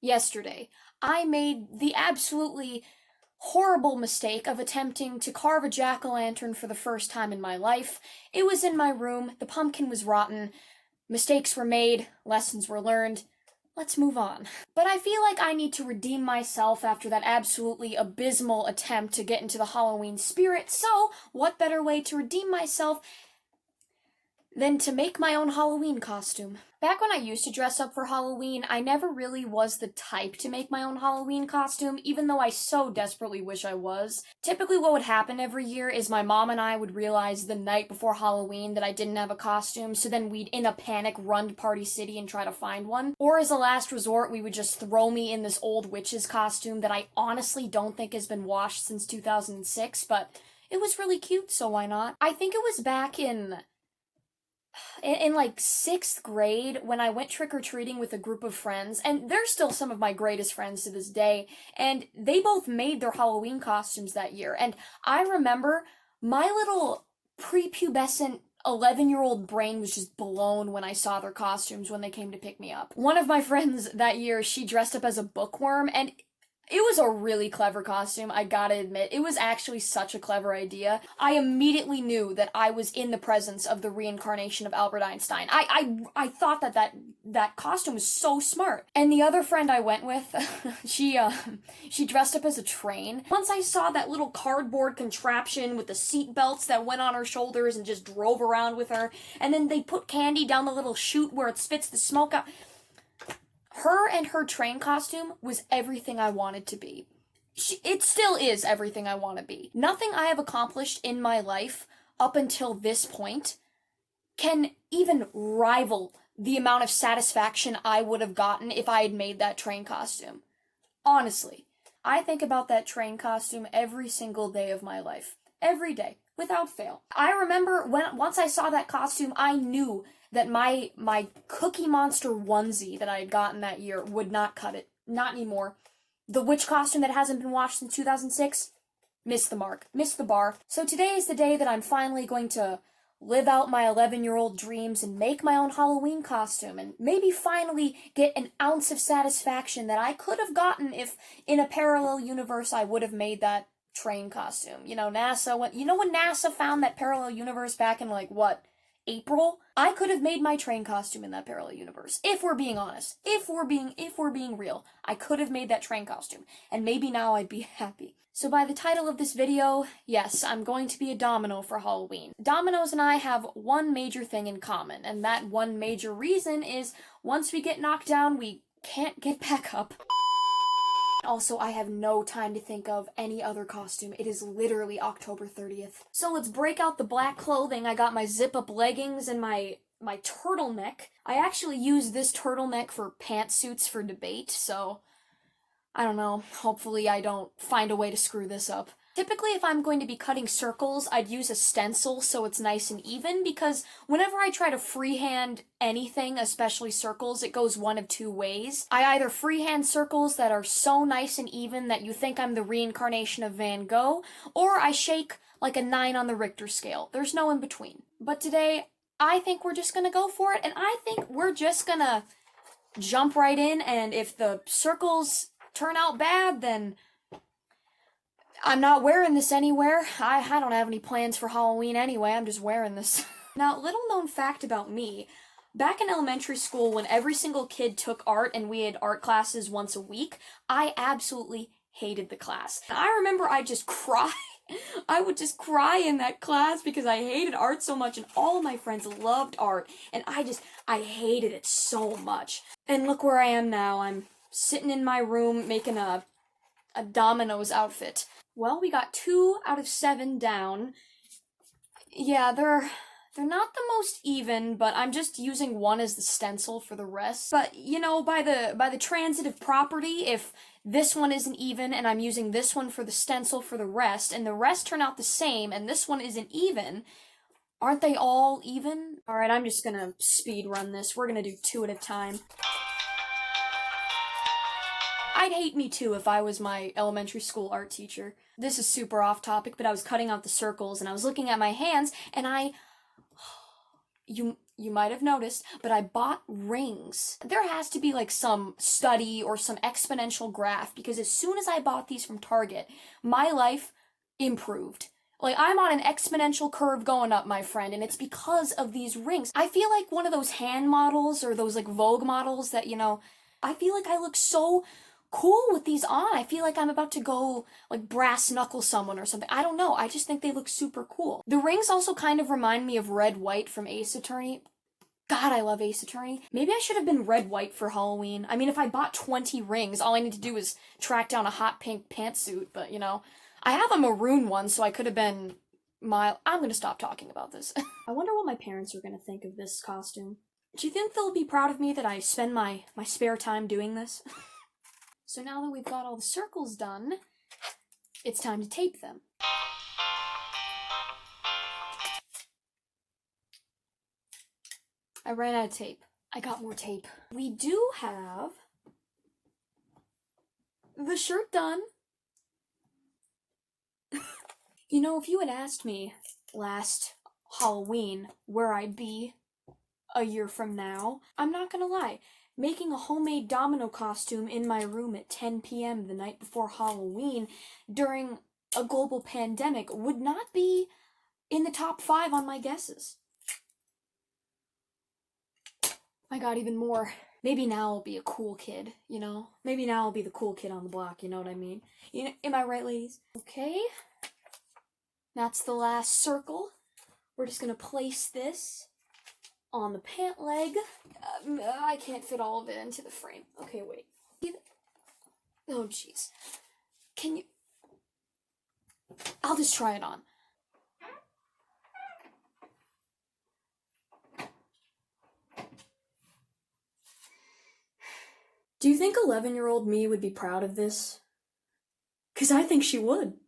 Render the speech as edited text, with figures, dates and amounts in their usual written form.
Yesterday, I made the absolutely horrible mistake of attempting to carve a jack-o'-lantern for the first time in my life. It was in my room, the pumpkin was rotten, mistakes were made, lessons were learned. Let's move on. But I feel like I need to redeem myself after that absolutely abysmal attempt to get into the Halloween spirit, so what better way to redeem myself than to make my own Halloween costume. Back when I used to dress up for Halloween, I never really was the type to make my own Halloween costume, even though I so desperately wish I was. Typically what would happen every year is my mom and I would realize the night before Halloween that I didn't have a costume, so then we'd in a panic run to Party City and try to find one. Or as a last resort, we would just throw me in this old witch's costume that I honestly don't think has been washed since 2006, but it was really cute, so why not? I think it was back in like sixth grade when I went trick-or-treating with a group of friends, and they're still some of my greatest friends to this day, and they both made their Halloween costumes that year. And I remember my little prepubescent 11-year-old brain was just blown when I saw their costumes when they came to pick me up. One of my friends that year, she dressed up as a bookworm, and it was a really clever costume, I gotta admit. It was actually such a clever idea. I immediately knew that I was in the presence of the reincarnation of Albert Einstein. I thought that costume was so smart. And the other friend I went with, she dressed up as a train. Once I saw that little cardboard contraption with the seat belts that went on her shoulders and just drove around with her, and then they put candy down the little chute where it spits the smoke out. Her and her train costume was everything I wanted to be. It still is everything I want to be. Nothing I have accomplished in my life up until this point can even rival the amount of satisfaction I would have gotten if I had made that train costume. Honestly, I think about that train costume every single day of my life. Every day, without fail. I remember once I saw that costume, I knew that my Cookie Monster onesie that I had gotten that year would not cut it. Not anymore. The witch costume that hasn't been washed since 2006, missed the mark. Missed the bar. So today is the day that I'm finally going to live out my 11-year-old dreams and make my own Halloween costume and maybe finally get an ounce of satisfaction that I could have gotten if in a parallel universe I would have made that train costume. You know, when NASA found that parallel universe back in like what, April? I could have made my train costume in that parallel universe. If we're being honest. If we're being real. I could have made that train costume. And maybe now I'd be happy. So by the title of this video, yes, I'm going to be a domino for Halloween. Dominoes and I have one major thing in common, and that one major reason is once we get knocked down, we can't get back up. Also, I have no time to think of any other costume. It is literally October 30th. So let's break out the black clothing. I got my zip-up leggings and my turtleneck. I actually use this turtleneck for pantsuits for debate, so I don't know. Hopefully I don't find a way to screw this up. Typically, if I'm going to be cutting circles, I'd use a stencil so it's nice and even, because whenever I try to freehand anything, especially circles, it goes one of two ways. I either freehand circles that are so nice and even that you think I'm the reincarnation of Van Gogh, or I shake like a 9 on the Richter scale. There's no in between. But today, I think we're just gonna go for it, and I think we're just gonna jump right in, and if the circles turn out bad, then I'm not wearing this anywhere. I don't have any plans for Halloween anyway, I'm just wearing this. Now, little known fact about me, back in elementary school when every single kid took art and we had art classes once a week, I absolutely hated the class. And I remember I'd just cry. I would just cry in that class because I hated art so much and all of my friends loved art and I hated it so much. And look where I am now. I'm sitting in my room making a Domino's outfit. Well, we got 2 out of 7 down. Yeah, they're not the most even, but I'm just using one as the stencil for the rest. But, you know, by the transitive property, if this one isn't even and I'm using this one for the stencil for the rest, and the rest turn out the same and this one isn't even, aren't they all even? Alright, I'm just gonna speed run this. We're gonna do 2 at a time. I'd hate me too if I was my elementary school art teacher. This is super off topic, but I was cutting out the circles and I was looking at my hands and you you might have noticed, but I bought rings. There has to be like some study or some exponential graph because as soon as I bought these from Target, my life improved. Like, I'm on an exponential curve going up, my friend, and it's because of these rings. I feel like one of those hand models or those like Vogue models that, I feel like I look so cool with these on. I feel like I'm about to go like brass knuckle someone or something. I don't know. I just think they look super cool. The rings also kind of remind me of Red White from Ace Attorney. God, I love Ace Attorney. Maybe I should have been Red White for Halloween. I mean, if I bought 20 rings, all I need to do is track down a hot pink pantsuit, but I have a maroon one, so I could have been I'm gonna stop talking about this. I wonder what my parents are gonna think of this costume. Do you think they'll be proud of me that I spend my spare time doing this? So now that we've got all the circles done, it's time to tape them. I ran out of tape. I got more tape. We do have the shirt done. If you had asked me last Halloween where I'd be a year from now, I'm not gonna lie. Making a homemade domino costume in my room at 10 p.m. the night before Halloween during a global pandemic would not be in the top 5 on my guesses. I got even more. Maybe now I'll be a cool kid, Maybe now I'll be the cool kid on the block, you know what I mean? Am I right, ladies? Okay. That's the last circle. We're just gonna place this on the pant leg. I can't fit all of it into the frame. Okay, wait. Oh, jeez. Can you... I'll just try it on. Do you think 11-year-old me would be proud of this? 'Cause I think she would.